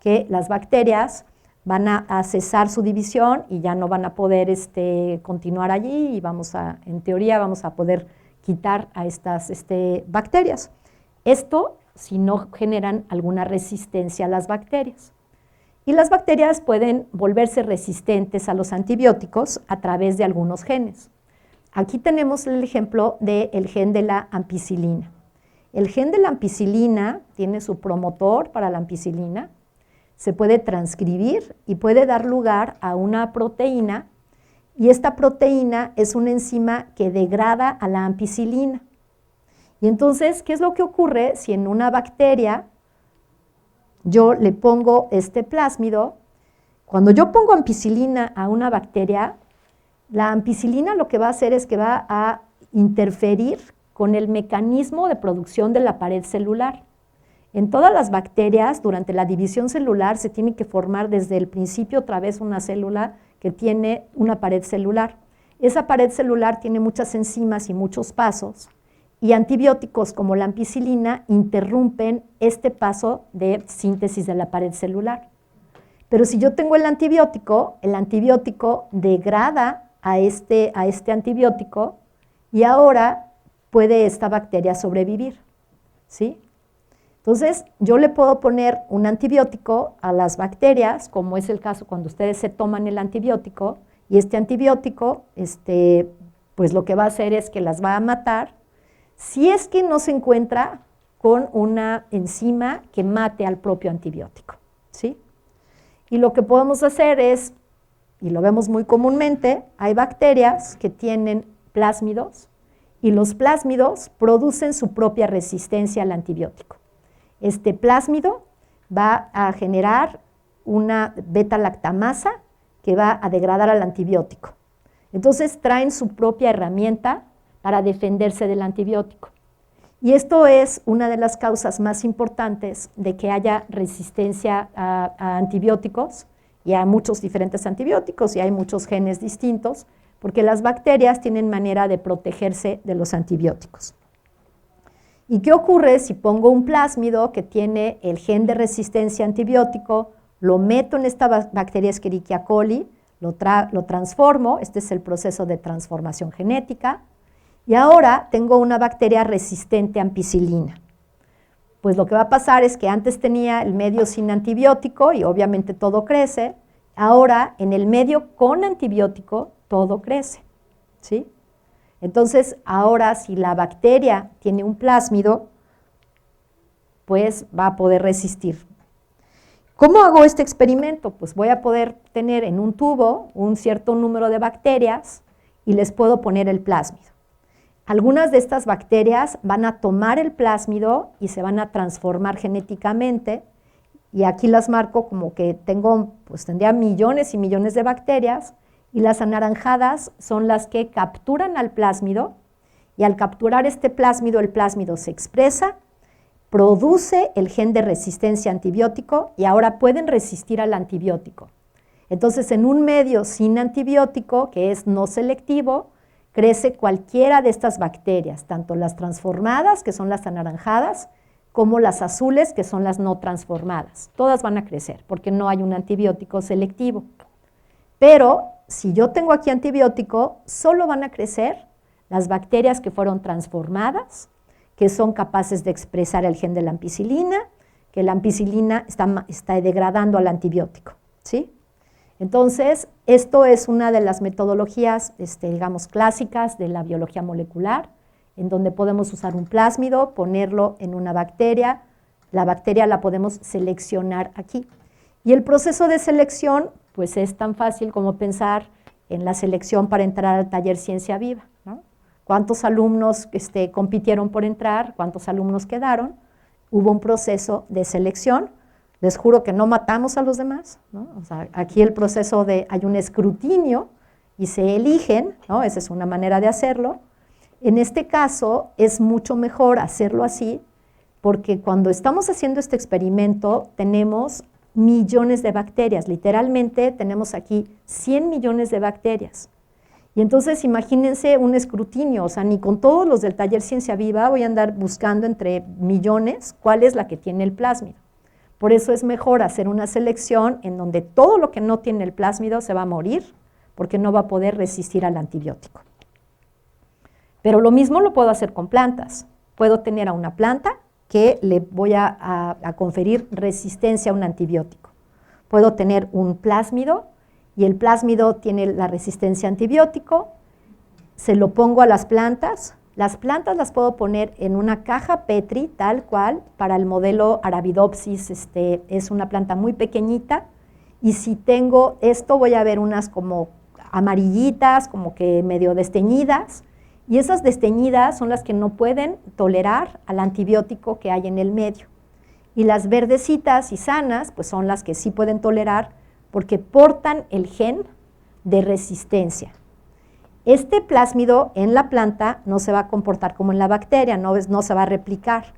que las bacterias van a cesar su división y ya no van a poder continuar allí y en teoría vamos a poder quitar a estas bacterias. Esto si no generan alguna resistencia a las bacterias. Y las bacterias pueden volverse resistentes a los antibióticos a través de algunos genes. Aquí tenemos el ejemplo del gen de la ampicilina. El gen de la ampicilina tiene su promotor para la ampicilina, se puede transcribir y puede dar lugar a una proteína, y esta proteína es una enzima que degrada a la ampicilina. Y entonces, ¿qué es lo que ocurre si en una bacteria yo le pongo este plásmido? Cuando yo pongo ampicilina a una bacteria, la ampicilina lo que va a hacer es que va a interferir con el mecanismo de producción de la pared celular. En todas las bacterias, durante la división celular, se tiene que formar desde el principio otra vez una célula que tiene una pared celular. Esa pared celular tiene muchas enzimas y muchos pasos, y antibióticos como la ampicilina interrumpen este paso de síntesis de la pared celular. Pero si yo tengo el antibiótico degrada a este antibiótico y ahora puede esta bacteria sobrevivir, ¿sí? Entonces, yo le puedo poner un antibiótico a las bacterias, como es el caso cuando ustedes se toman el antibiótico, y este antibiótico, pues lo que va a hacer es que las va a matar, si es que no se encuentra con una enzima que mate al propio antibiótico, ¿sí? Y lo que podemos hacer es, y lo vemos muy comúnmente, hay bacterias que tienen plásmidos, y los plásmidos producen su propia resistencia al antibiótico. Este plásmido va a generar una beta-lactamasa que va a degradar al antibiótico. Entonces traen su propia herramienta para defenderse del antibiótico. Y esto es una de las causas más importantes de que haya resistencia a antibióticos y a muchos diferentes antibióticos, y hay muchos genes distintos, porque las bacterias tienen manera de protegerse de los antibióticos. ¿Y qué ocurre si pongo un plásmido que tiene el gen de resistencia a antibiótico, lo meto en esta bacteria Escherichia coli, lo transformo, este es el proceso de transformación genética, y ahora tengo una bacteria resistente a ampicilina? Pues lo que va a pasar es que antes tenía el medio sin antibiótico y obviamente todo crece, ahora en el medio con antibiótico todo crece, ¿sí? Entonces, ahora si la bacteria tiene un plásmido, pues va a poder resistir. ¿Cómo hago este experimento? Pues voy a poder tener en un tubo un cierto número de bacterias y les puedo poner el plásmido. Algunas de estas bacterias van a tomar el plásmido y se van a transformar genéticamente, y aquí las marco como que tendría millones y millones de bacterias, y las anaranjadas son las que capturan al plásmido, y al capturar este plásmido, el plásmido se expresa, produce el gen de resistencia a antibiótico y ahora pueden resistir al antibiótico. Entonces, en un medio sin antibiótico, que es no selectivo, crece cualquiera de estas bacterias, tanto las transformadas, que son las anaranjadas, como las azules, que son las no transformadas. Todas van a crecer porque no hay un antibiótico selectivo. Pero si yo tengo aquí antibiótico, solo van a crecer las bacterias que fueron transformadas, que son capaces de expresar el gen de la ampicilina, que la ampicilina está degradando al antibiótico, ¿sí? Entonces, esto es una de las metodologías, digamos, clásicas de la biología molecular, en donde podemos usar un plásmido, ponerlo en una bacteria, la bacteria la podemos seleccionar aquí. Y el proceso de selección, pues es tan fácil como pensar en la selección para entrar al taller Ciencia Viva, ¿no? ¿Cuántos alumnos compitieron por entrar? ¿Cuántos alumnos quedaron? Hubo un proceso de selección. Les juro que no matamos a los demás, ¿no? O sea, aquí el proceso hay un escrutinio y se eligen, ¿no? Esa es una manera de hacerlo. En este caso es mucho mejor hacerlo así porque cuando estamos haciendo este experimento tenemos millones de bacterias, literalmente tenemos aquí 100 millones de bacterias. Y entonces imagínense un escrutinio, o sea, ni con todos los del taller Ciencia Viva voy a andar buscando entre millones cuál es la que tiene el plásmido. Por eso es mejor hacer una selección en donde todo lo que no tiene el plásmido se va a morir porque no va a poder resistir al antibiótico. Pero lo mismo lo puedo hacer con plantas. Puedo tener a una planta que le voy a conferir resistencia a un antibiótico. Puedo tener un plásmido y el plásmido tiene la resistencia a antibiótico, se lo pongo a las plantas las puedo poner en una caja Petri, tal cual, para el modelo Arabidopsis, es una planta muy pequeñita, y si tengo esto voy a ver unas como amarillitas, como que medio desteñidas, y esas desteñidas son las que no pueden tolerar al antibiótico que hay en el medio. Y las verdecitas y sanas, pues son las que sí pueden tolerar, porque portan el gen de resistencia. Este plásmido en la planta no se va a comportar como en la bacteria, no se va a replicar.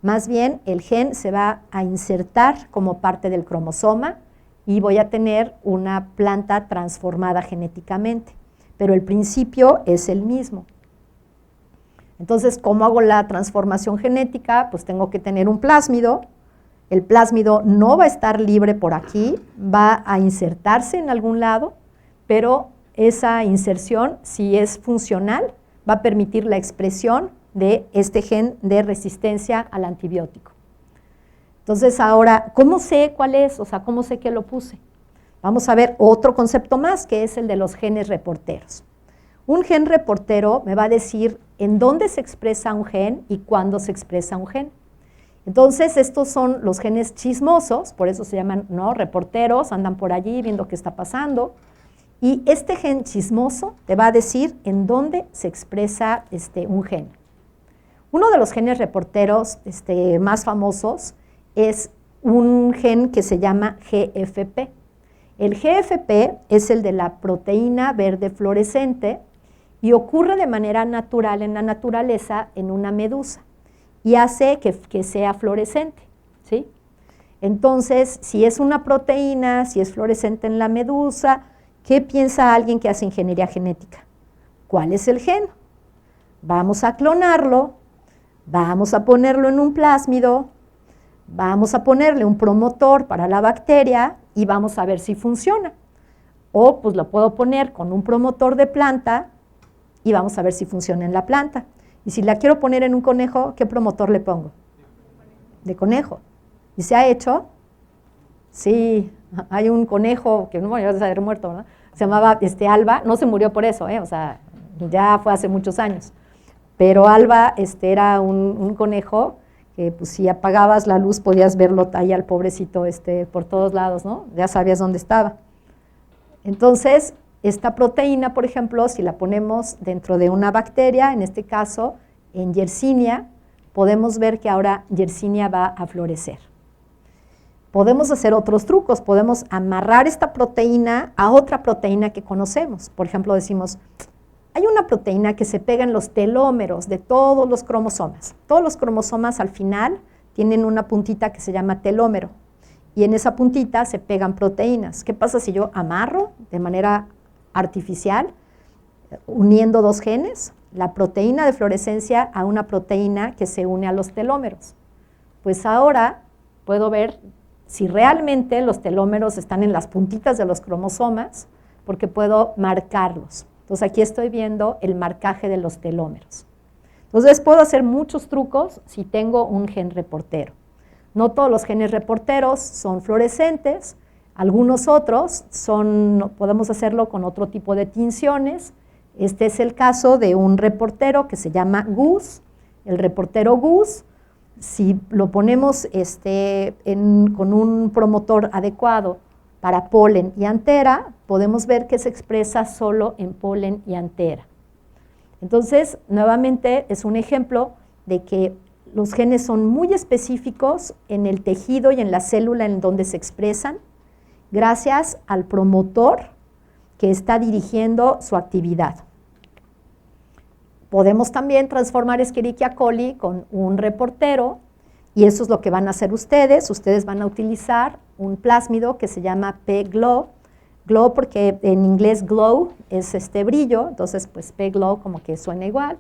Más bien, el gen se va a insertar como parte del cromosoma y voy a tener una planta transformada genéticamente. Pero el principio es el mismo. Entonces, ¿cómo hago la transformación genética? Pues tengo que tener un plásmido. El plásmido no va a estar libre por aquí, va a insertarse en algún lado, pero esa inserción, si es funcional, va a permitir la expresión de este gen de resistencia al antibiótico. Entonces ahora, ¿cómo sé cuál es? O sea, ¿cómo sé que lo puse? Vamos a ver otro concepto más, que es el de los genes reporteros. Un gen reportero me va a decir en dónde se expresa un gen y cuándo se expresa un gen. Entonces, estos son los genes chismosos, por eso se llaman, ¿no?, reporteros, andan por allí viendo qué está pasando. Y este gen chismoso te va a decir en dónde se expresa un gen. Uno de los genes reporteros más famosos es un gen que se llama GFP. El GFP es el de la proteína verde fluorescente y ocurre de manera natural en la naturaleza en una medusa y hace que sea fluorescente, ¿sí? Entonces, si es una proteína, si es fluorescente en la medusa, ¿qué piensa alguien que hace ingeniería genética? ¿Cuál es el gen? Vamos a clonarlo, vamos a ponerlo en un plásmido, vamos a ponerle un promotor para la bacteria y vamos a ver si funciona. O pues lo puedo poner con un promotor de planta y vamos a ver si funciona en la planta. Y si la quiero poner en un conejo, ¿qué promotor le pongo? De conejo. ¿Y se ha hecho? Sí, hay un conejo que no voy a haber muerto, ¿no? Se llamaba Alba, no se murió por eso, o sea, ya fue hace muchos años. Pero Alba era un conejo que pues, si apagabas la luz podías verlo ahí al pobrecito por todos lados, ¿no? Ya sabías dónde estaba. Entonces, esta proteína, por ejemplo, si la ponemos dentro de una bacteria, en este caso en Yersinia, podemos ver que ahora Yersinia va a florecer. Podemos hacer otros trucos, podemos amarrar esta proteína a otra proteína que conocemos. Por ejemplo, decimos, hay una proteína que se pega en los telómeros de todos los cromosomas. Todos los cromosomas al final tienen una puntita que se llama telómero. Y en esa puntita se pegan proteínas. ¿Qué pasa si yo amarro de manera artificial, uniendo dos genes, la proteína de fluorescencia a una proteína que se une a los telómeros? Pues ahora puedo ver si realmente los telómeros están en las puntitas de los cromosomas, porque puedo marcarlos. Entonces aquí estoy viendo el marcaje de los telómeros. Entonces puedo hacer muchos trucos si tengo un gen reportero. No todos los genes reporteros son fluorescentes, algunos otros podemos hacerlo con otro tipo de tinciones. Este es el caso de un reportero que se llama Gus, el reportero Gus. Si lo ponemos con un promotor adecuado para polen y antera, podemos ver que se expresa solo en polen y antera. Entonces, nuevamente es un ejemplo de que los genes son muy específicos en el tejido y en la célula en donde se expresan, gracias al promotor que está dirigiendo su actividad. Podemos también transformar Escherichia coli con un reportero, y eso es lo que van a hacer ustedes. Ustedes van a utilizar un plásmido que se llama pGlow. Glow porque en inglés glow es brillo, entonces pues pGlow como que suena igual.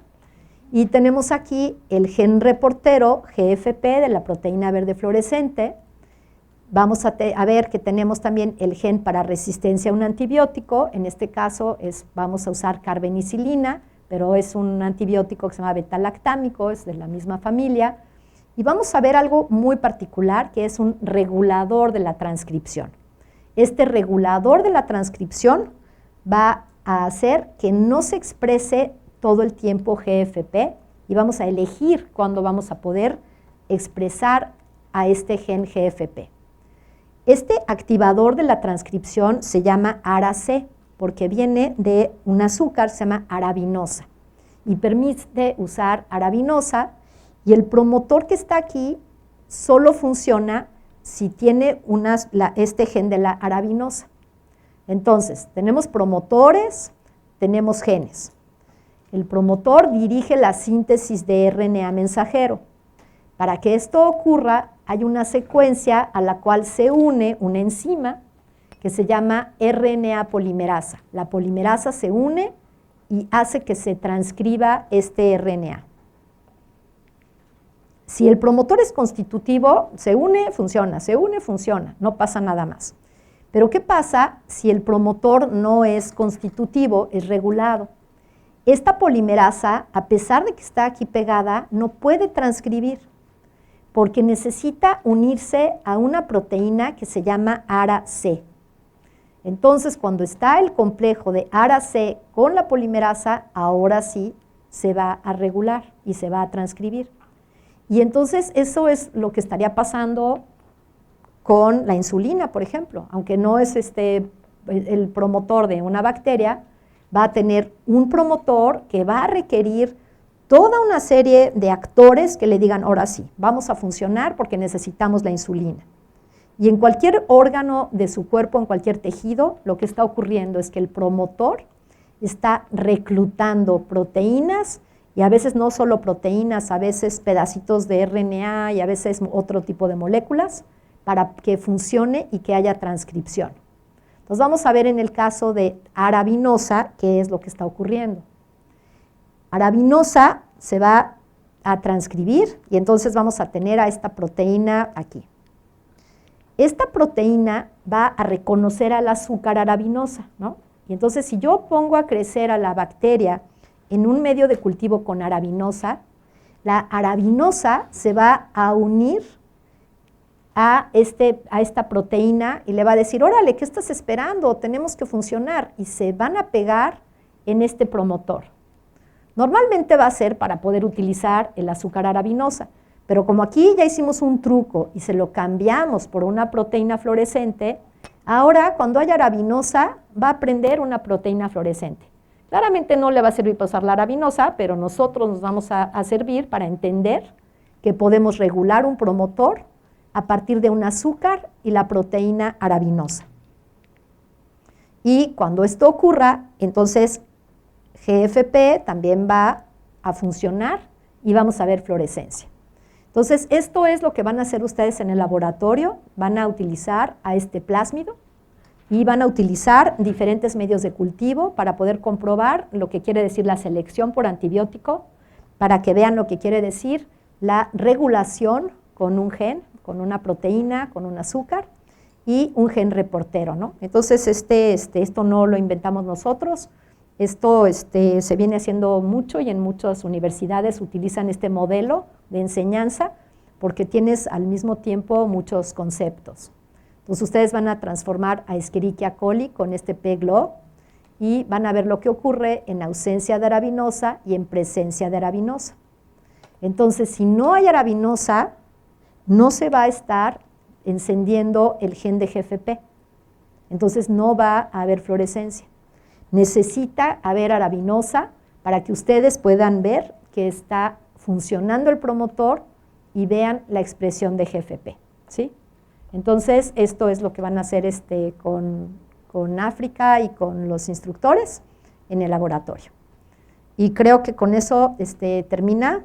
Y tenemos aquí el gen reportero GFP de la proteína verde fluorescente. Vamos a ver que tenemos también el gen para resistencia a un antibiótico. En este caso vamos a usar carbenicilina, pero es un antibiótico que se llama beta-lactámico, es de la misma familia. Y vamos a ver algo muy particular, que es un regulador de la transcripción. Este regulador de la transcripción va a hacer que no se exprese todo el tiempo GFP, y vamos a elegir cuándo vamos a poder expresar a este gen GFP. Este activador de la transcripción se llama ARA-C, porque viene de un azúcar, se llama arabinosa, y permite usar arabinosa, y el promotor que está aquí solo funciona si tiene este gen de la arabinosa. Entonces, tenemos promotores, tenemos genes. El promotor dirige la síntesis de RNA mensajero. Para que esto ocurra, hay una secuencia a la cual se une una enzima que se llama RNA polimerasa. La polimerasa se une y hace que se transcriba este RNA. Si el promotor es constitutivo, se une, funciona, no pasa nada más. Pero ¿qué pasa si el promotor no es constitutivo, es regulado? Esta polimerasa, a pesar de que está aquí pegada, no puede transcribir, porque necesita unirse a una proteína que se llama ARA-C. Entonces, cuando está el complejo de ARA-C con la polimerasa, ahora sí se va a regular y se va a transcribir. Y entonces eso es lo que estaría pasando con la insulina, por ejemplo. Aunque no es el promotor de una bacteria, va a tener un promotor que va a requerir toda una serie de actores que le digan, ahora sí, vamos a funcionar porque necesitamos la insulina. Y en cualquier órgano de su cuerpo, en cualquier tejido, lo que está ocurriendo es que el promotor está reclutando proteínas, y a veces no solo proteínas, a veces pedacitos de RNA y a veces otro tipo de moléculas, para que funcione y que haya transcripción. Entonces vamos a ver en el caso de arabinosa qué es lo que está ocurriendo. Arabinosa se va a transcribir y entonces vamos a tener a esta proteína aquí. Esta proteína va a reconocer al azúcar arabinosa, ¿no? Y entonces si yo pongo a crecer a la bacteria en un medio de cultivo con arabinosa, la arabinosa se va a unir a esta proteína y le va a decir, órale, ¿qué estás esperando? Tenemos que funcionar. Y se van a pegar en este promotor. Normalmente va a ser para poder utilizar el azúcar arabinosa, pero como aquí ya hicimos un truco y se lo cambiamos por una proteína fluorescente, ahora cuando haya arabinosa va a prender una proteína fluorescente. Claramente no le va a servir para usar la arabinosa, pero nosotros nos vamos a servir para entender que podemos regular un promotor a partir de un azúcar y la proteína arabinosa. Y cuando esto ocurra, entonces GFP también va a funcionar y vamos a ver fluorescencia. Entonces, esto es lo que van a hacer ustedes en el laboratorio. Van a utilizar a este plásmido y van a utilizar diferentes medios de cultivo para poder comprobar lo que quiere decir la selección por antibiótico, para que vean lo que quiere decir la regulación con un gen, con una proteína, con un azúcar y un gen reportero, ¿no? Entonces, esto no lo inventamos nosotros. Esto se viene haciendo mucho y en muchas universidades utilizan este modelo de enseñanza porque tienes al mismo tiempo muchos conceptos. Entonces ustedes van a transformar a Escherichia coli con este pGlob y van a ver lo que ocurre en ausencia de arabinosa y en presencia de arabinosa. Entonces, si no hay arabinosa, no se va a estar encendiendo el gen de GFP. Entonces no va a haber fluorescencia. Necesita haber arabinosa para que ustedes puedan ver que está funcionando el promotor y vean la expresión de GFP, ¿sí? Entonces, esto es lo que van a hacer con África y con los instructores en el laboratorio. Y creo que con eso termina